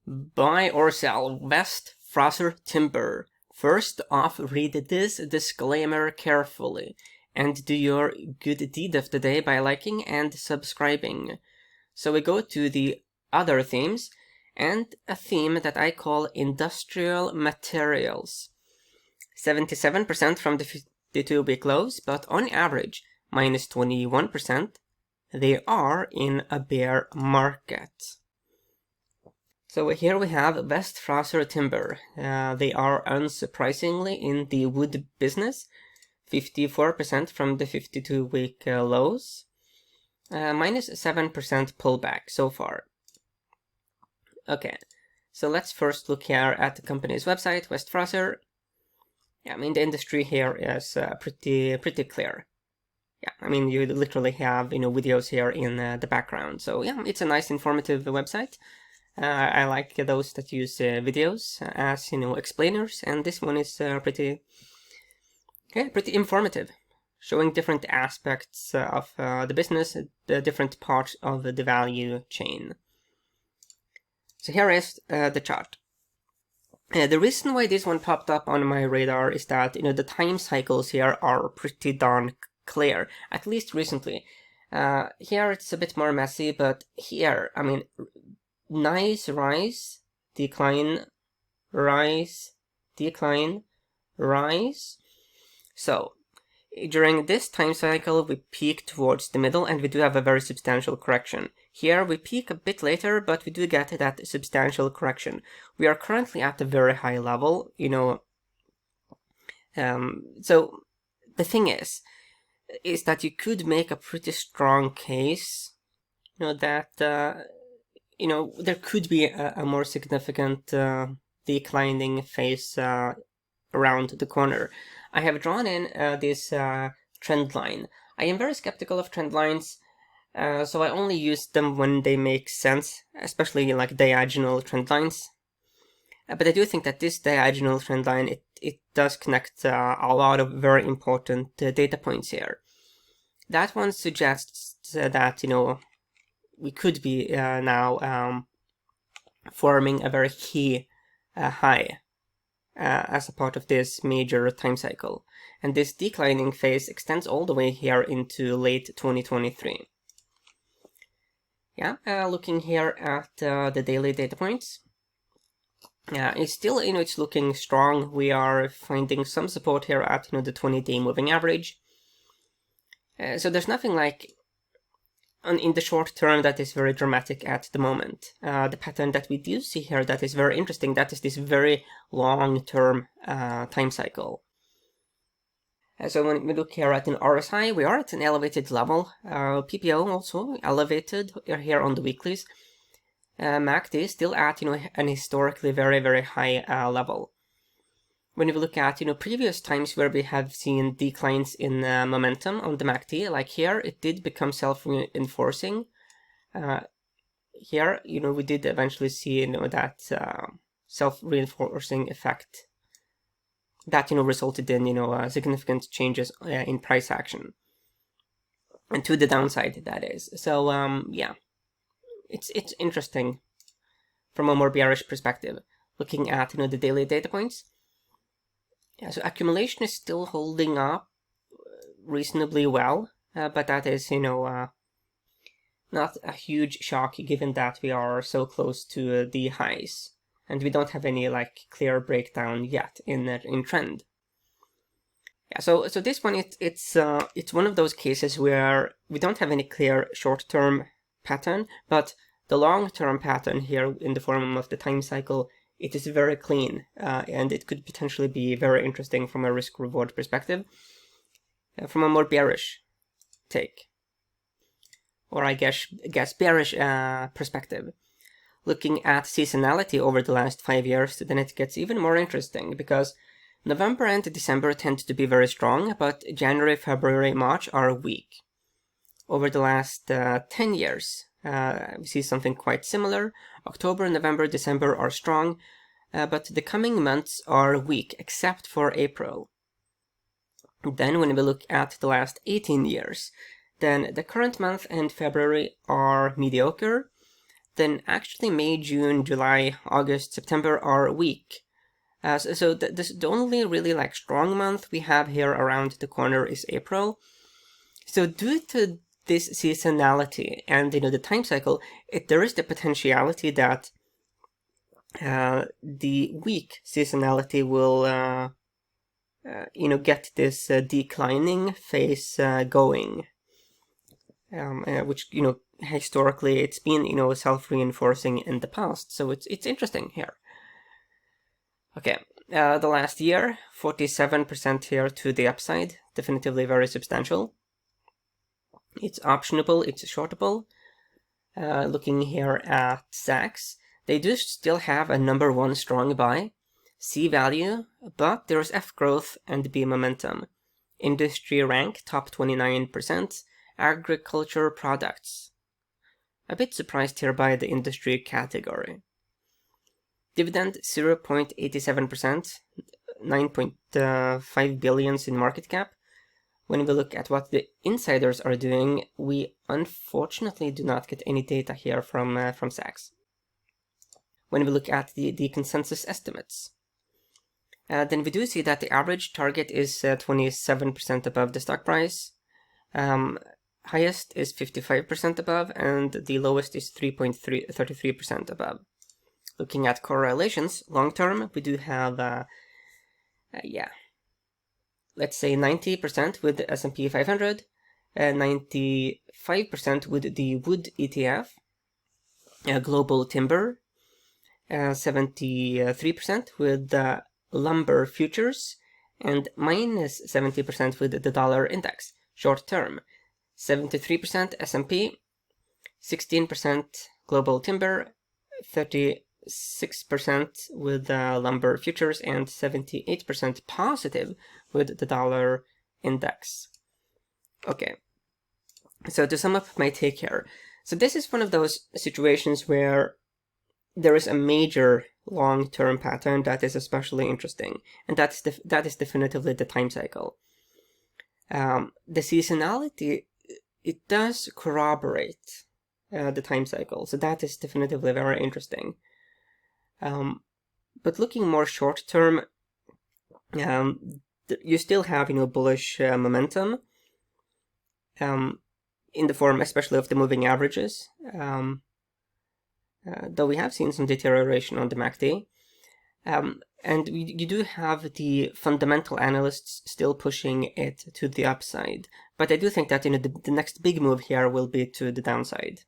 Buy or sell West Fraser Timber. First off, read this disclaimer carefully and do your good deed of the day by liking and subscribing. So we go to the other themes and a theme that I call industrial materials. 77% from the 52-week lows, but on average, minus 21%. They are in a bear market. So here we have West Fraser Timber. They are unsurprisingly in the wood business, 54% from the 52-week lows, minus 7% pullback so far. Okay, so let's first look here at the company's website, West Fraser. Yeah, I mean the industry here is pretty clear. Yeah, I mean you literally have videos here in the background. So yeah, it's a nice informative website. I like those that use videos as explainers, and this one is pretty informative, showing different aspects of the business, the different parts of the value chain. So here is the chart. The reason why this one popped up on my radar is that the time cycles here are pretty darn clear, at least recently. Here it's a bit more messy, but here, I mean, nice rise, decline, rise, decline, rise. So during this time cycle, we peak towards the middle and we do have a very substantial correction. Here we peak a bit later, but we do get that substantial correction. We are currently at a very high level, so the thing is that you could make a pretty strong case, that there could be a more significant declining phase around the corner. I have drawn in this trend line. I am very skeptical of trend lines, so I only use them when they make sense, especially like diagonal trend lines. But I do think that this diagonal trend line, it does connect a lot of very important data points here. That one suggests that, we could be now forming a very key high as a part of this major time cycle. And this declining phase extends all the way here into late 2023. Yeah, looking here at the daily data points. It's still, it's looking strong. We are finding some support here at, the 20-day moving average. So there's nothing like in the short term that is very dramatic at the moment. The pattern that we do see here that is very interesting, that is this very long-term time cycle. So when we look here at an RSI, we are at an elevated level. PPO also elevated here on the weeklies. MACD is still at an historically very high level. When we look at previous times where we have seen declines in momentum on the MACD, like here, it did become self-reinforcing. Here, we did eventually see that self-reinforcing effect that resulted in significant changes in price action, and to the downside, that is. So yeah, it's interesting from a more bearish perspective, looking at the daily data points. Yeah, so accumulation is still holding up reasonably well, but that is, not a huge shock given that we are so close to the highs, and we don't have any clear breakdown yet in trend. Yeah, so this one it's one of those cases where we don't have any clear short-term pattern, but the long-term pattern here in the form of the time cycle, it is very clean, and it could potentially be very interesting from a risk-reward perspective, from a more bearish take, or I guess bearish perspective. Looking at seasonality over the last 5 years, then it gets even more interesting, because November and December tend to be very strong, but January, February, March are weak. Over the last 10 years, we see something quite similar. October, November, December are strong, but the coming months are weak, except for April. Then when we look at the last 18 years, then the current month and February are mediocre. then actually May, June, July, August, September are weak. So the only really like strong month we have here around the corner is April. So due to this seasonality and the time cycle, there is the potentiality that the weak seasonality will get this declining phase going, which historically it's been self-reinforcing in the past. So it's interesting here. Okay, the last year, 47% here to the upside, definitively very substantial. It's optionable, it's shortable. Looking here at Sachs, they do still have a number one strong buy, C value, but there's F growth and B momentum. Industry rank, top 29%, agriculture products. A bit surprised here by the industry category. Dividend 0.87%, 9.5 billions in market cap. When we look at what the insiders are doing, we unfortunately do not get any data here from Sachs. When we look at the consensus estimates, then we do see that the average target is 27% above the stock price. Highest is 55% above, and the lowest is 33% above. Looking at correlations, long term, we do have, let's say 90% with the S&P 500, 95% with the wood ETF, global timber, 73% with the lumber futures, and minus 70% with the dollar index, short term. 73% S&P, 16% global timber, 36% with lumber futures, and 78% positive with the dollar index. Okay, so to sum up my take here, so this is one of those situations where there is a major long-term pattern that is especially interesting, and that is definitively the time cycle. The seasonality, it does corroborate the time cycle, so that is definitively very interesting. But looking more short-term, you still have bullish momentum in the form especially of the moving averages, though we have seen some deterioration on the MACD. And you do have the fundamental analysts still pushing it to the upside, but I do think that the next big move here will be to the downside.